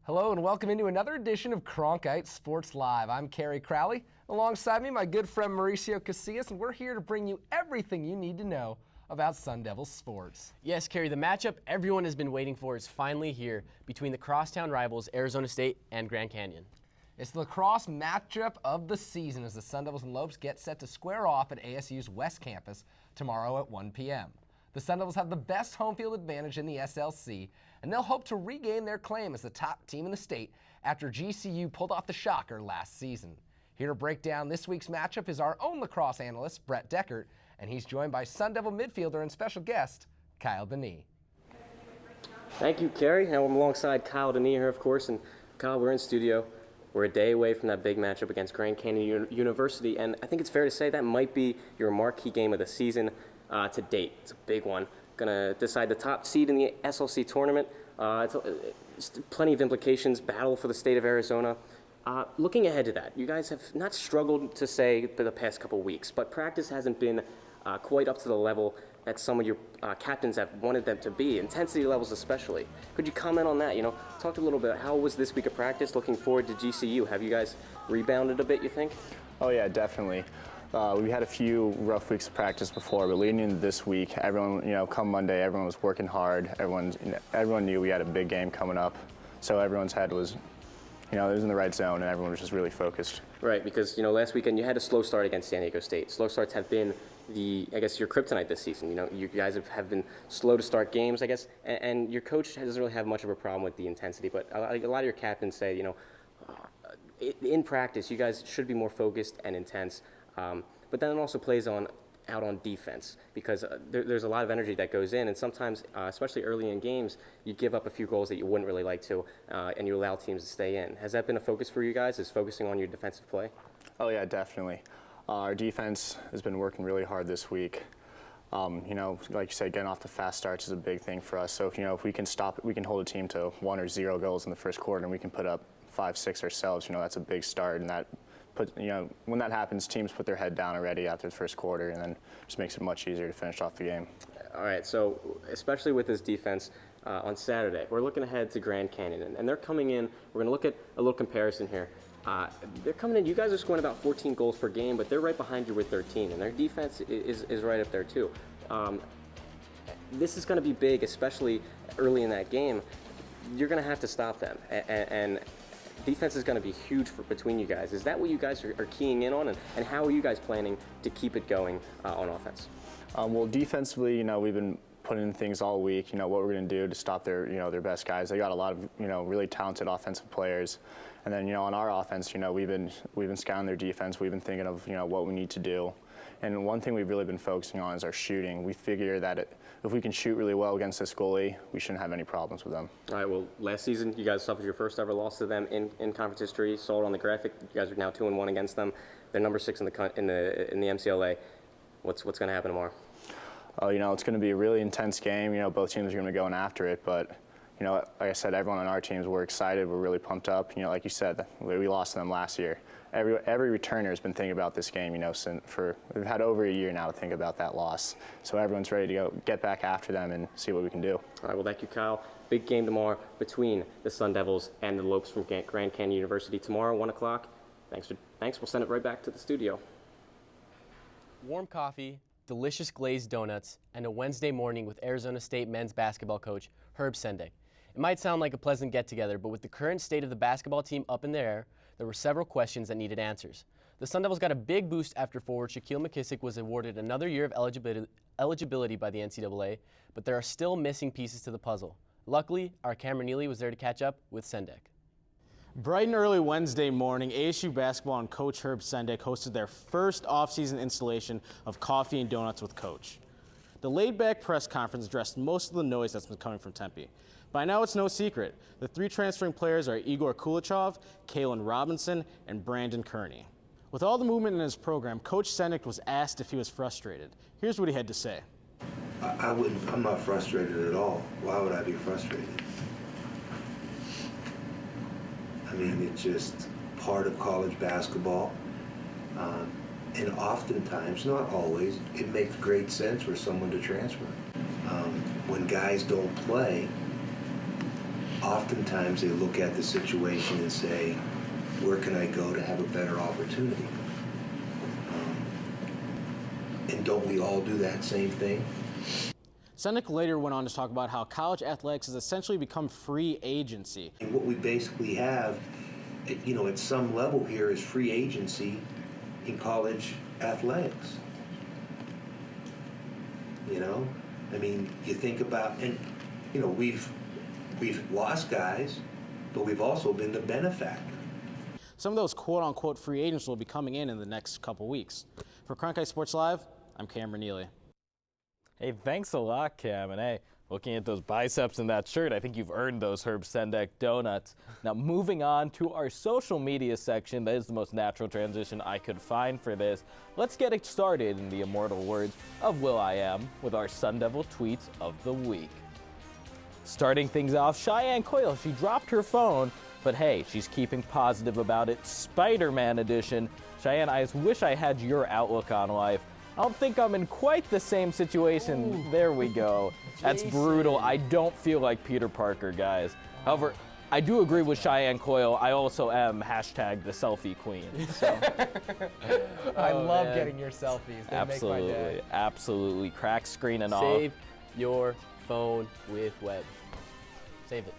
Hello and welcome into another edition of Cronkite Sports Live. I'm Kerry Crowley. Alongside me, my good friend Mauricio Casillas, and we're here to bring you everything you need to know about Sun Devils sports. Yes, Kerry, the matchup everyone has been waiting for is finally here between the crosstown rivals Arizona State and Grand Canyon. It's the lacrosse matchup of the season as the Sun Devils and Lopes get set to square off at ASU's West Campus tomorrow at 1 p.m. The Sun Devils have the best home field advantage in the SLC, and they'll hope to regain their claim as the top team in the state after GCU pulled off the shocker last season. Here to break down this week's matchup is our own lacrosse analyst, Brett Deckert, and he's joined by Sun Devil midfielder and special guest, Kyle Denis. Thank you, Kerry. Now I'm alongside Kyle Denis here, of course, and Kyle, we're in studio. We're a day away from that big matchup against Grand Canyon University, and I think it's fair to say that might be your marquee game of the season to date. It's a big one. Going to decide the top seed in the SLC tournament. It's plenty of implications, battle for the state of Arizona. Looking ahead to that, you guys have not struggled to say for the past couple weeks, but practice hasn't been quite up to the level that some of your captains have wanted them to be, intensity levels especially. Could you comment on that? Talk a little bit, how was this week of practice? Looking forward to GCU. Have you guys rebounded a bit, you think? Oh yeah, definitely. We had a few rough weeks of practice before, but leading into this week, everyone, come Monday, everyone was working hard. Everyone knew we had a big game coming up, so everyone's head was, it was in the right zone, and everyone was just really focused. Right, because last weekend you had a slow start against San Diego State. Slow starts have been your kryptonite this season. You guys have been slow to start games, I guess, and your coach doesn't really have much of a problem with the intensity. But a lot of your captains say, in practice, you guys should be more focused and intense. But then it also plays out on defense because there's a lot of energy that goes in, and sometimes, especially early in games, you give up a few goals that you wouldn't really like to, and you allow teams to stay in. Has that been a focus for you guys, is focusing on your defensive play? Oh yeah, definitely. Our defense has been working really hard this week. Like you said, getting off the fast starts is a big thing for us. So if we can hold a team to 1 or 0 goals in the first quarter, and we can put up 5, 6 ourselves, that's a big start, and that when that happens, teams put their head down already after the first quarter, and then just makes it much easier to finish off the game. All right, so especially with this defense on Saturday, we're looking ahead to Grand Canyon, and they're coming in. We're going to look at a little comparison here. They're coming in. You guys are scoring about 14 goals per game, but they're right behind you with 13, and their defense is right up there too. This is going to be big, especially early in that game. You're going to have to stop them, and defense is going to be huge between you guys. Is that what you guys are keying in on, and how are you guys planning to keep it going on offense? Well, defensively, we've been putting in things all week. What we're going to do to stop their best guys. They got a lot of really talented offensive players, and then on our offense, we've been scouting their defense. We've been thinking of what we need to do. And one thing we've really been focusing on is our shooting. We figure that if we can shoot really well against this goalie, we shouldn't have any problems with them. All right, well, last season you guys suffered your first ever loss to them in conference history. Saw it on the graphic. You guys are now 2-1 against them. They're number 6 in the MCLA. What's going to happen tomorrow? Oh, it's going to be a really intense game. Both teams are going to be going after it, but like I said, everyone on our teams, we're excited. We're really pumped up. Like you said, we lost to them last year. Every returner has been thinking about this game, we've had over a year now to think about that loss. So everyone's ready to get back after them and see what we can do. All right, well, thank you, Kyle. Big game tomorrow between the Sun Devils and the Lopes from Grand Canyon University tomorrow, 1 o'clock. Thanks. We'll send it right back to the studio. Warm coffee, delicious glazed donuts, and a Wednesday morning with Arizona State men's basketball coach Herb Sendek. It might sound like a pleasant get-together, but with the current state of the basketball team up in the air, there were several questions that needed answers. The Sun Devils got a big boost after forward Shaquille McKissick was awarded another year of eligibility by the NCAA, but there are still missing pieces to the puzzle. Luckily, our Cameron Neely was there to catch up with Sendek. Bright and early Wednesday morning, ASU basketball and Coach Herb Sendek hosted their first off-season installation of Coffee and Donuts with Coach. The laid-back press conference addressed most of the noise that's been coming from Tempe. By now, it's no secret. The 3 transferring players are Igor Kulichov, Kalen Robinson, and Brandon Kearney. With all the movement in his program, Coach Sendek was asked if he was frustrated. Here's what he had to say. I'm not frustrated at all. Why would I be frustrated? It's just part of college basketball. And oftentimes, not always, it makes great sense for someone to transfer. When guys don't play, oftentimes they look at the situation and say, where can I go to have a better opportunity? And don't we all do that same thing? Sendek later went on to talk about how college athletics has essentially become free agency. And what we basically have, at some level here is free agency in college athletics. I mean, you think about, and we've lost guys, but we've also been the benefactor. Some of those quote-unquote free agents will be coming in the next couple weeks. For Cronkite Sports Live, I'm Cameron Neely. Hey, thanks a lot, Cam. And hey, looking at those biceps in that shirt, I think you've earned those Herb Sendek donuts. Now, moving on to our social media section, that is the most natural transition I could find for this. Let's get it started in the immortal words of Will.i.am with our Sun Devil tweets of the week. Starting things off, Cheyenne Coyle, she dropped her phone, but hey, she's keeping positive about it. Spider-Man edition. Cheyenne, I just wish I had your outlook on life. I don't think I'm in quite the same situation. Ooh. There we go. That's brutal. I don't feel like Peter Parker, guys. However, I do agree with Cheyenne Coyle. I also am # the selfie queen. So. I love getting your selfies. They absolutely, make my day. Absolutely. Crack screen and all. Save your phone with web. Save it.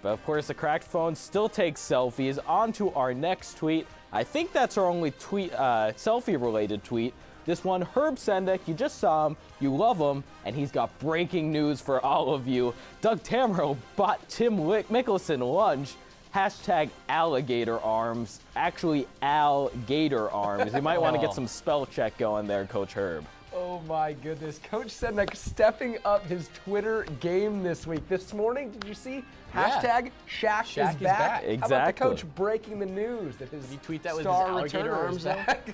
But of course, the cracked phone still takes selfies. On to our next tweet. I think that's our only tweet, selfie-related tweet. This one, Herb Sendek, you just saw him, you love him, and he's got breaking news for all of you. Doug Tamro bought Tim Mickelson lunch. # alligator arms. Actually, alligator arms. You might want to get some spell check going there, Coach Herb. Oh my goodness. Coach Sendek stepping up his Twitter game this week. This morning, did you see? Yeah. Shaq is back. Exactly. How about the coach breaking the news that his tweet that with star his alligator returner arms is back?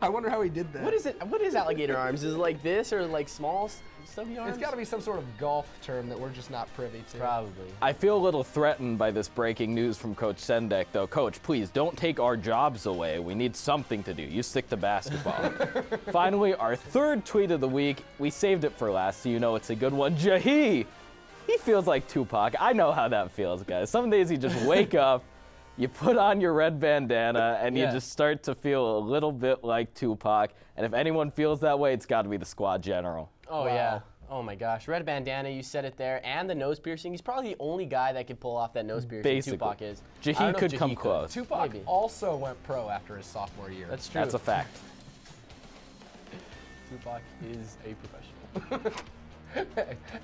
I wonder how he did that. What is it? What is alligator arms? Is it like this or like small stubby arms? It's got to be some sort of golf term that we're just not privy to. Probably. I feel a little threatened by this breaking news from Coach Sendek, though. Coach, please don't take our jobs away. We need something to do. You stick to basketball. Finally, our third tweet of the week. We saved it for last, so you know it's a good one. Jahi! He feels like Tupac. I know how that feels, guys. Some days you just wake up, you put on your red bandana, and you just start to feel a little bit like Tupac. And if anyone feels that way, it's got to be the squad general. Oh, wow. Yeah. Oh, my gosh. Red bandana, you said it there, and the nose piercing. He's probably the only guy that can pull off that nose piercing. Basically. Tupac is. Jahi could come close. Tupac also went pro after his sophomore year. That's true. That's a fact. Tupac is a professional.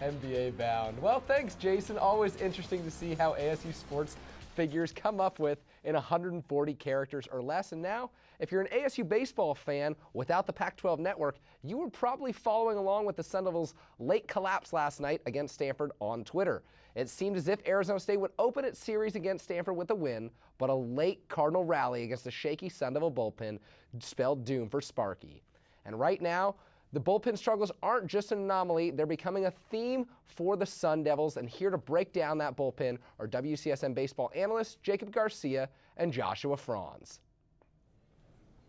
NBA bound. Well, thanks, Jason. Always interesting to see how ASU Sports figures come up with in 140 characters or less. And now, if you're an ASU baseball fan without the Pac-12 network, you were probably following along with the Sun Devils' late collapse last night against Stanford on Twitter. It seemed as if Arizona State would open its series against Stanford with a win, but a late Cardinal rally against the shaky Sun Devil bullpen spelled doom for Sparky. And right now, the bullpen struggles aren't just an anomaly, they're becoming a theme for the Sun Devils. And here to break down that bullpen are WCSN baseball analysts Jacob Garcia and Joshua Franz.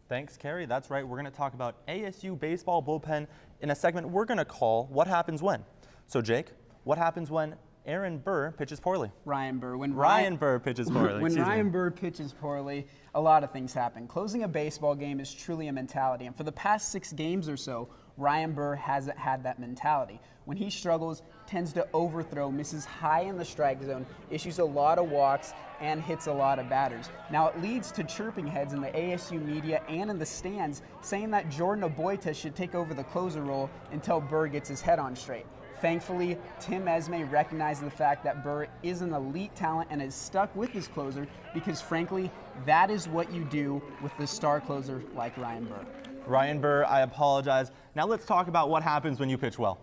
Thanks, Kerry. That's right. We're going to talk about ASU baseball bullpen in a segment we're going to call What Happens When. So, Jake, what happens when Aaron Burr pitches poorly? Ryan Burr. When Ryan Burr pitches poorly. When Ryan Burr pitches poorly, a lot of things happen. Closing a baseball game is truly a mentality. And for the past 6 games or so, Ryan Burr hasn't had that mentality. When he struggles, tends to overthrow, misses high in the strike zone, issues a lot of walks, and hits a lot of batters. Now it leads to chirping heads in the ASU media and in the stands saying that Jordan Aboita should take over the closer role until Burr gets his head on straight. Thankfully, Tim Esme recognized the fact that Burr is an elite talent and is stuck with his closer because, frankly, that is what you do with the star closer like Ryan Burr. Ryan Burr, I apologize. Now let's talk about what happens when you pitch well.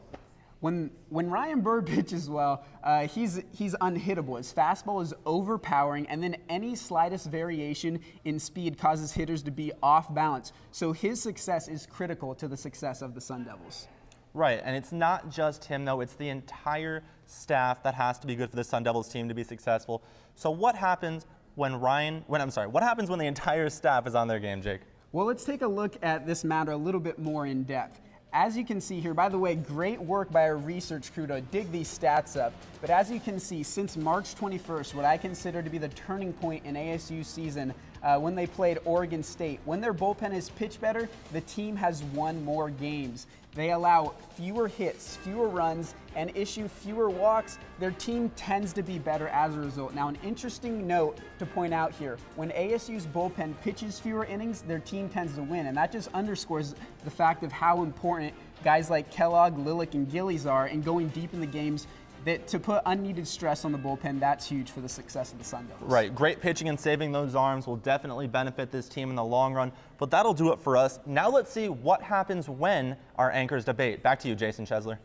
When Ryan Burr pitches well, he's unhittable. His fastball is overpowering, and then any slightest variation in speed causes hitters to be off balance. So his success is critical to the success of the Sun Devils. Right, and it's not just him, though. It's the entire staff that has to be good for the Sun Devils team to be successful. So what happens when what happens when the entire staff is on their game, Jake? Well, let's take a look at this matter a little bit more in depth. As you can see here, by the way, great work by our research crew to dig these stats up. But as you can see, since March 21st, what I consider to be the turning point in ASU season, when they played Oregon State, when their bullpen is pitched better, the team has won more games. They allow fewer hits, fewer runs, and issue fewer walks. Their team tends to be better as a result. Now, an interesting note to point out here, when ASU's bullpen pitches fewer innings, their team tends to win, and that just underscores the fact of how important guys like Kellogg, Lillick, and Gillies are in going deep in the games. That to put unneeded stress on the bullpen, that's huge for the success of the Sun Devils. Right, great pitching and saving those arms will definitely benefit this team in the long run, but that'll do it for us. Now let's see what happens when our anchors debate. Back to you, Jason Chesler.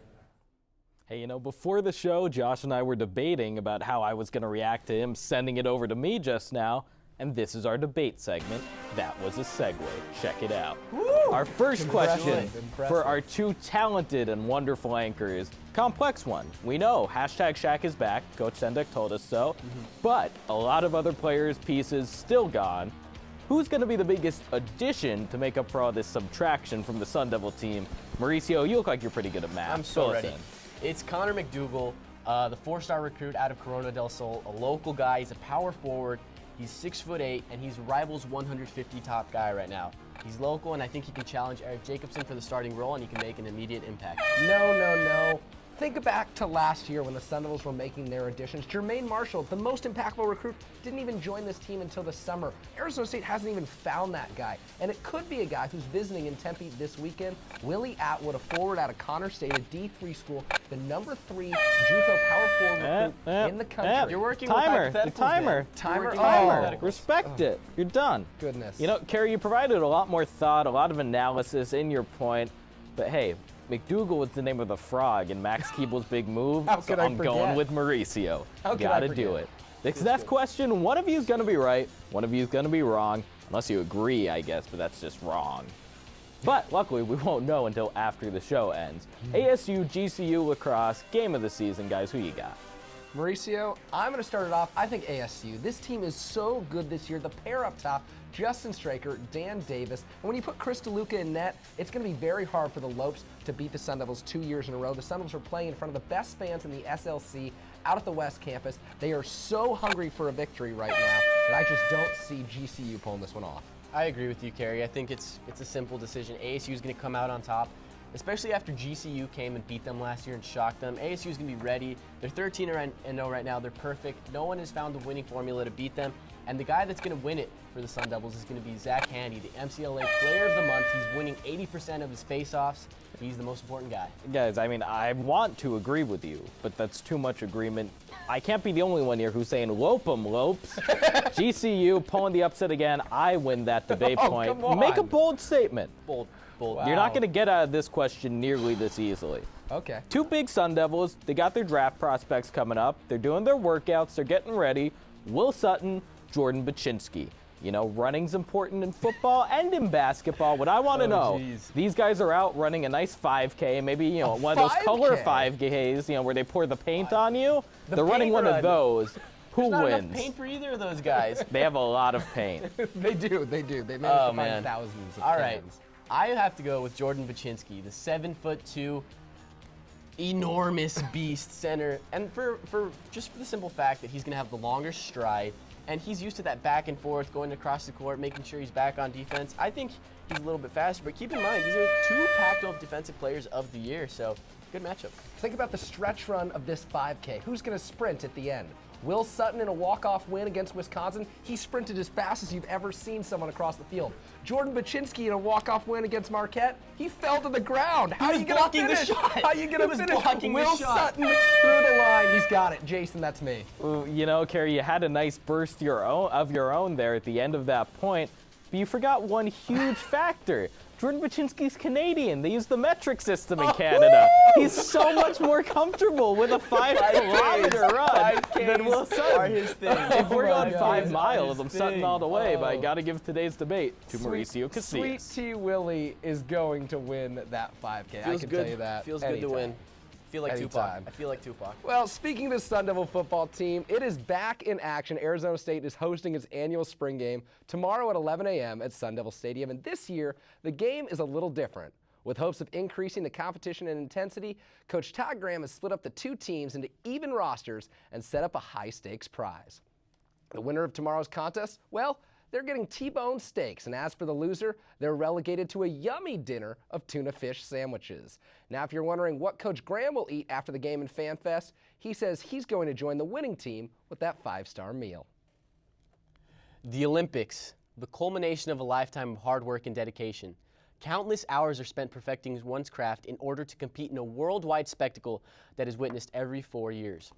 Hey, you know, before the show, Josh and I were debating about how I was going to react to him sending it over to me just now, and this is our debate segment. That was a segue. Check it out. Woo! Our first question for our two talented and wonderful anchors, complex one. We know, hashtag Shaq is back. Coach Sendek told us so. But a lot of other players' pieces still gone. Who's going to be the biggest addition to make up for all this subtraction from the Sun Devil team? Mauricio, you look like you're pretty good at math. I'm so ready. It's Connor McDougal, the 4-star recruit out of Corona del Sol, a local guy. He's a power forward. He's 6'8", and he's Rivals 150 top guy right now. He's local, and I think he can challenge Eric Jacobson for the starting role, and he can make an immediate impact. No. Think back to last year when the Sun Devils were making their additions. Jermaine Marshall, the most impactful recruit, didn't even join this team until the summer. Arizona State hasn't even found that guy. And it could be a guy who's visiting in Tempe this weekend. Willie Atwood, a forward out of Connor State, a D3 school, the number 3 JUCO power forward recruit in the country. You're working Timer. with Timer. Respect it. You're done. Goodness. You know, Kerry, you provided a lot more thought, a lot of analysis in your point. But hey, McDougal was the name of the frog in Max Keeble's big move, so I'm going with Mauricio. Gotta do it. This next question, one of you is going to be right, one of you is going to be wrong, unless you agree, I guess, but that's just wrong. But luckily, we won't know until after the show ends. ASU GCU lacrosse, game of the season, guys. Who you got? Mauricio, I'm going to start it off. I think ASU. This team is so good this year. The pair up top, Justin Straker, Dan Davis. And when you put Chris DeLuca in net, it's going to be very hard for the Lopes to beat the Sun Devils 2 years in a row. The Sun Devils are playing in front of the best fans in the SLC out at the West Campus. They are so hungry for a victory right now that I just don't see GCU pulling this one off. I agree with you, Kerry. I think it's a simple decision. ASU is going to come out on top, especially after GCU came and beat them last year and shocked them. ASU is going to be ready. They're 13-0 right now. They're perfect. No one has found a winning formula to beat them. And the guy that's going to win it for the Sun Devils is going to be Zach Handy, the MCLA Player of the Month. He's winning 80% of his face-offs. He's the most important guy. Guys, I mean, I want to agree with you, but that's too much agreement. I can't be the only one here who's saying, "Lope 'em, Lopes." GCU pulling the upset again. I win that debate point. Come on. Make a bold statement. Bold. Wow. You're not going to get out of this question nearly this easily. Okay. Two big Sun Devils. They got their draft prospects coming up. They're doing their workouts. They're getting ready. Will Sutton, Jordan Baczynski. You know, running's important in football and in basketball. What I want to know, these guys are out running a nice 5K, maybe, you know, one of those color 5Ks, you know, where they pour the paint on you. They're running one of those. Who There's not wins? enough paint for either of those guys. They have a lot of paint. They do. They manage to find thousands of All right. cans. I have to go with Jordan Baczynski, the 7'2", enormous beast center, and for the simple fact that he's going to have the longer stride, and he's used to that back and forth, going across the court, making sure he's back on defense. I think he's a little bit faster, but keep in mind, these are 2 Pac-12 Defensive Players of the Year, so good matchup. Think about the stretch run of this 5K. Who's going to sprint at the end? Will Sutton in a walk-off win against Wisconsin, he sprinted as fast as you've ever seen someone across the field. Jordan Baczynski in a walk-off win against Marquette, he fell to the ground. How are you going to finish? How are you going to finish? Will Sutton through the line. He's got it. Jason, that's me. You know, Kerry, you had a nice burst of your own there at the end of that point, but you forgot one huge factor. Jordan Baczynski's Canadian. They use the metric system in Canada. He's so much more comfortable with a 5-kilometer run than Will Sutton. If we're going 5 miles, I'm Sutton all the way, but I got to give today's debate to Mauricio Casillas. Sweet T. Willie is going to win that 5K. I can tell you that. Feels good to win. I feel like Tupac. Well, speaking of the Sun Devil football team, it is back in action. Arizona State is hosting its annual spring game tomorrow at 11 a.m. at Sun Devil Stadium. And this year, the game is a little different. With hopes of increasing the competition and intensity, Coach Todd Graham has split up the two teams into even rosters and set up a high-stakes prize. The winner of tomorrow's contest, well, they're getting T-bone steaks, and as for the loser, they're relegated to a yummy dinner of tuna fish sandwiches. Now, if you're wondering what Coach Graham will eat after the game in FanFest, he says he's going to join the winning team with that 5-star meal. The Olympics, the culmination of a lifetime of hard work and dedication. Countless hours are spent perfecting one's craft in order to compete in a worldwide spectacle that is witnessed every 4 years.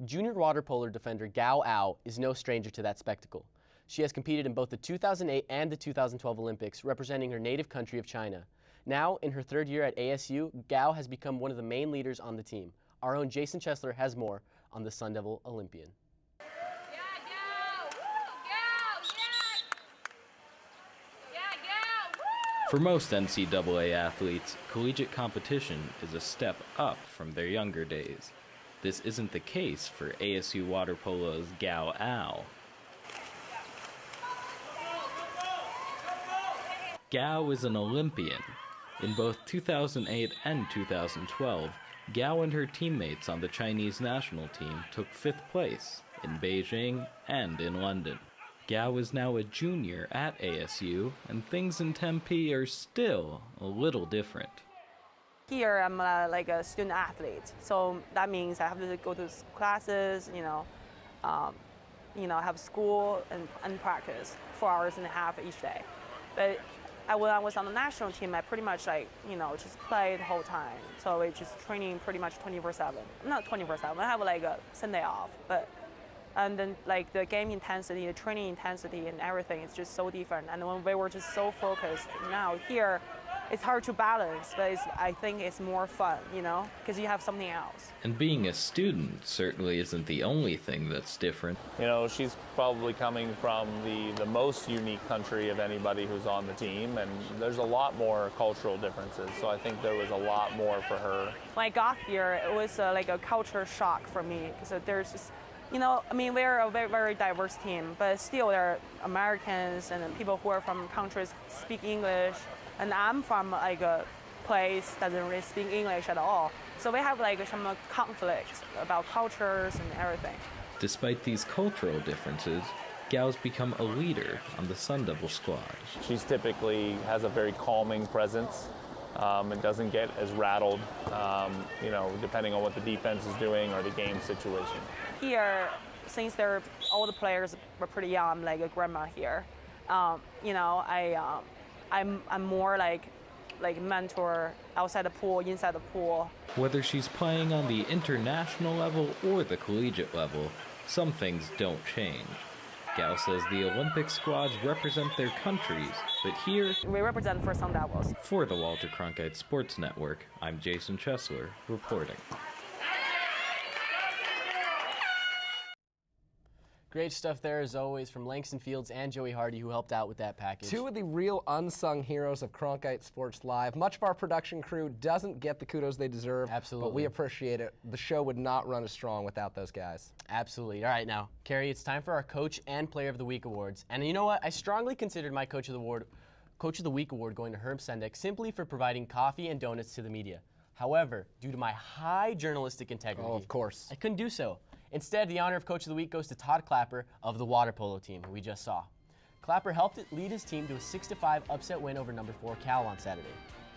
Junior water polo defender Gao Ao is no stranger to that spectacle. She has competed in both the 2008 and the 2012 Olympics, representing her native country of China. Now, in her third year at ASU, Gao has become one of the main leaders on the team. Our own Jason Chesler has more on the Sun Devil Olympian. For most NCAA athletes, collegiate competition is a step up from their younger days. This isn't the case for ASU water polo's Gao Ao. Gao is an Olympian. In both 2008 and 2012, Gao and her teammates on the Chinese national team took 5th place in Beijing and in London. Gao is now a junior at ASU, and things in Tempe are still a little different. Here, I'm like a student athlete, so that means I have to go to classes, have school and practice 4.5 hours each day. But when I was on the national team, I pretty much just played the whole time. So it's just training pretty much 24/7. Not 24/7. I have like a Sunday off, and then like the game intensity, the training intensity, and everything is just so different. And when we were just so focused, now here, it's hard to balance, but I think it's more fun, because you have something else. And being a student certainly isn't the only thing that's different. She's probably coming from the most unique country of anybody who's on the team, and there's a lot more cultural differences, so I think there was a lot more for her. When I got here, it was like a culture shock for me, because there's just, we're a very, very diverse team, but still there are Americans and people who are from countries speak English, and I'm from like a place that doesn't really speak English at all. So we have like some conflict about cultures and everything. Despite these cultural differences, Gao's become a leader on the Sun Devil squad. She's typically has a very calming presence. It doesn't get as rattled, depending on what the defense is doing or the game situation. Here, since all the players were pretty young, I'm like a grandma here. I'm more like mentor outside the pool, inside the pool. Whether she's playing on the international level or the collegiate level, some things don't change. Gao says the Olympic squads represent their countries, but here... we represent for Sun Devils. For the Walter Cronkite Sports Network, I'm Jason Chesler, reporting. Great stuff there, as always, from Langston Fields and Joey Hardy, who helped out with that package. Two of the real unsung heroes of Cronkite Sports Live. Much of our production crew doesn't get the kudos they deserve. Absolutely. But we appreciate it. The show would not run as strong without those guys. Absolutely. All right, now, Carrie, it's time for our Coach and Player of the Week awards. And you know what? I strongly considered my Coach of the Week award going to Herb Sendek simply for providing coffee and donuts to the media. However, due to my high journalistic integrity, of course, I couldn't do so. Instead, the honor of Coach of the Week goes to Todd Clapper of the water polo team, who we just saw. Clapper helped lead his team to a 6-5 upset win over number 4 Cal on Saturday.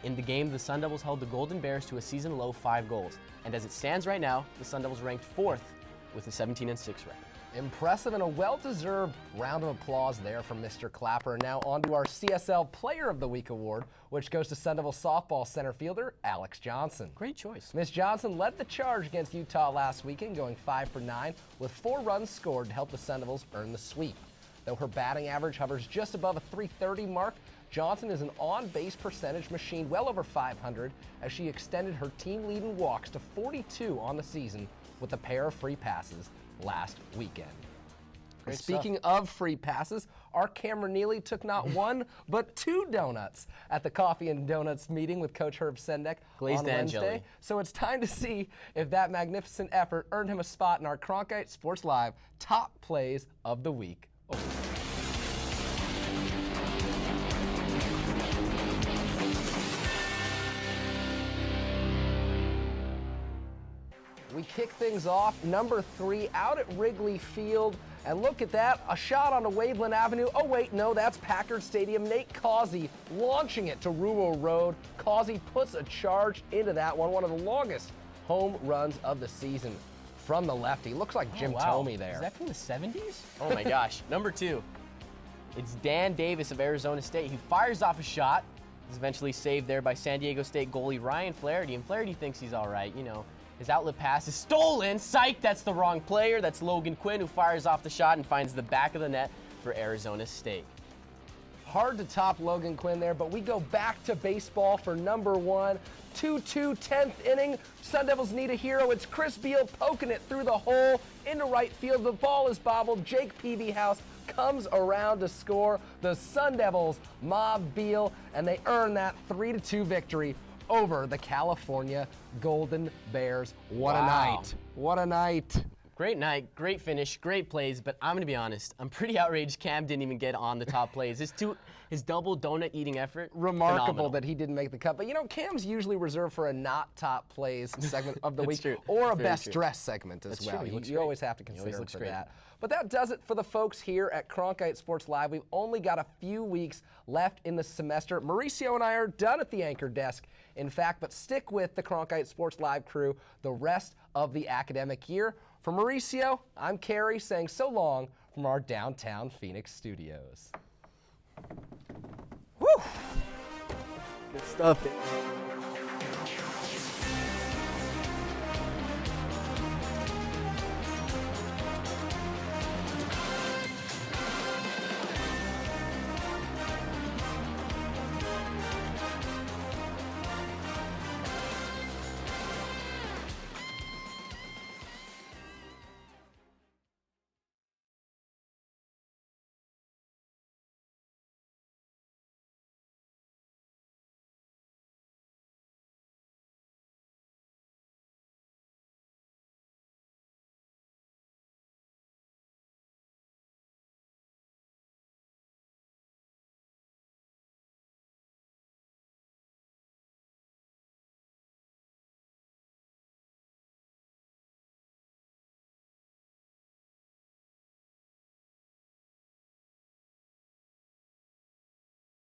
In the game, the Sun Devils held the Golden Bears to a season-low 5 goals. And as it stands right now, the Sun Devils ranked 4th with a 17-6 record. Impressive and a well-deserved round of applause there from Mr. Clapper. Now on to our CSL Player of the Week award, which goes to Sun Devil softball center fielder Alex Johnson. Great choice. Miss Johnson led the charge against Utah last weekend, going 5 for 9 with 4 runs scored to help the Sun Devils earn the sweep. Though her batting average hovers just above a .330 mark, Johnson is an on-base percentage machine well over 500 as she extended her team lead in walks to 42 on the season with a pair of free passes last weekend. Speaking of free passes, our Cameron Neely took not 1, but 2 donuts at the Coffee and Donuts meeting with Coach Herb Sendek on Wednesday. So it's time to see if that magnificent effort earned him a spot in our Cronkite Sports Live Top Plays of the Week. We kick things off, number 3, out at Wrigley Field. And look at that, a shot onto Waveland Avenue. Oh wait, no, that's Packard Stadium. Nate Causey launching it to Rural Road. Causey puts a charge into that one of the longest home runs of the season from the lefty. Looks like Jim Thome there. Is that from the 70s? Oh my gosh. Number 2, it's Dan Davis of Arizona State. He fires off a shot. He's eventually saved there by San Diego State goalie Ryan Flaherty. And Flaherty thinks he's all right, you know. His outlet pass is stolen. Psych, that's the wrong player. That's Logan Quinn, who fires off the shot and finds the back of the net for Arizona State. Hard to top Logan Quinn there, but we go back to baseball for number 1. 2-2, 10th inning. Sun Devils need a hero. It's Chris Beal poking it through the hole into right field. The ball is bobbled. Jake Peavyhouse comes around to score. The Sun Devils mob Beal, and they earn that 3-2 victory over the California Golden Bears. What a night. What a night. Great night, great finish, great plays, but I'm going to be honest, I'm pretty outraged Cam didn't even get on the top plays. His double donut eating effort, remarkable phenomenal. That he didn't make the cut. But you know, Cam's usually reserved for a not top plays segment of the week, true. or a Very best true. dress segment as That's well. true. He looks You great. always have to He always consider him looks for great. that. But that does it for the folks here at Cronkite Sports Live. We've only got a few weeks left in the semester. Mauricio and I are done at the anchor desk, in fact, but stick with the Cronkite Sports Live crew the rest of the academic year. For Mauricio, I'm Carrie saying so long from our downtown Phoenix studios. Good stuff.